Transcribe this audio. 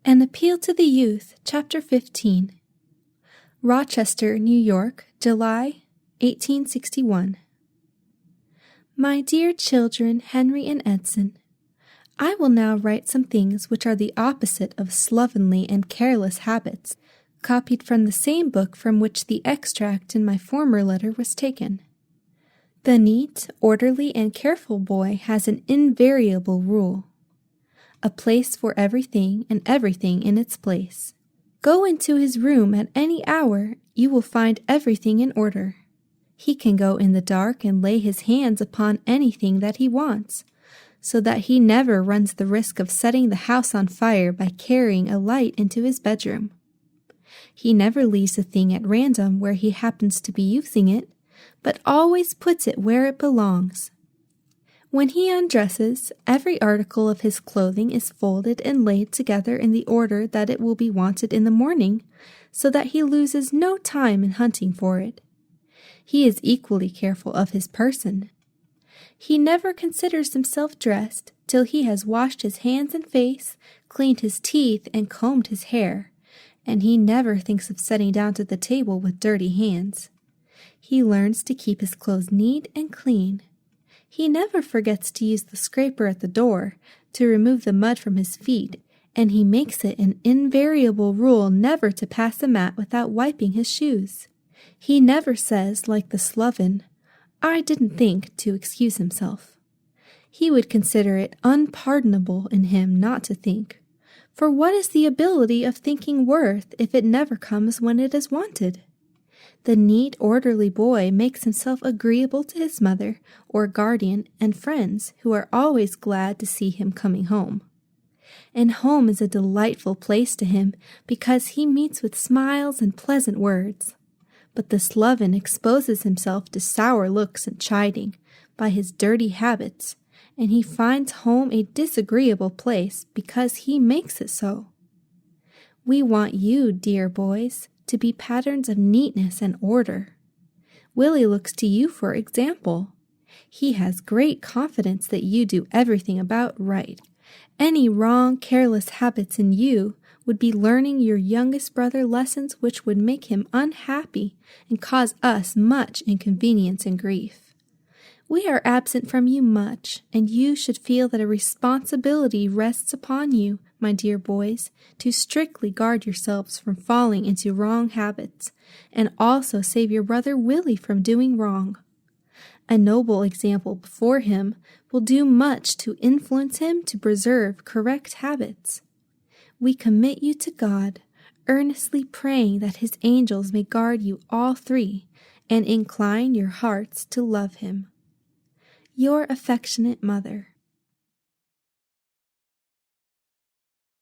An Appeal to the Youth, Chapter 15. Rochester, New York, July, 1861. My dear children Henry and Edson, I will now write some things which are the opposite of slovenly and careless habits, copied from the same book from which the extract in my former letter was taken. The neat, orderly, and careful boy has an invariable rule: a place for everything and everything in its place. Go into his room at any hour, you will find everything in order. He can go in the dark and lay his hands upon anything that he wants, so that he never runs the risk of setting the house on fire by carrying a light into his bedroom. He never leaves a thing at random where he happens to be using it, but always puts it where it belongs. When he undresses, every article of his clothing is folded and laid together in the order that it will be wanted in the morning, so that he loses no time in hunting for it. He is equally careful of his person. He never considers himself dressed till he has washed his hands and face, cleaned his teeth, and combed his hair, and he never thinks of setting down to the table with dirty hands. He learns to keep his clothes neat and clean. He never forgets to use the scraper at the door to remove the mud from his feet, and he makes it an invariable rule never to pass a mat without wiping his shoes. He never says, like the sloven, "I didn't think," to excuse himself. He would consider it unpardonable in him not to think, for what is the ability of thinking worth if it never comes when it is wanted? The neat, orderly boy makes himself agreeable to his mother or guardian and friends who are always glad to see him coming home. And home is a delightful place to him because he meets with smiles and pleasant words. But the sloven exposes himself to sour looks and chiding by his dirty habits, and he finds home a disagreeable place because he makes it so. We want you, dear boys, to be patterns of neatness and order. Willie looks to you for example. He has great confidence that you do everything about right. Any wrong, careless habits in you would be learning your youngest brother lessons which would make him unhappy and cause us much inconvenience and grief. We are absent from you much, and you should feel that a responsibility rests upon you, my dear boys, to strictly guard yourselves from falling into wrong habits, and also save your brother Willie from doing wrong. A noble example before him will do much to influence him to preserve correct habits. We commit you to God, earnestly praying that his angels may guard you all three, and incline your hearts to love him. Your affectionate mother.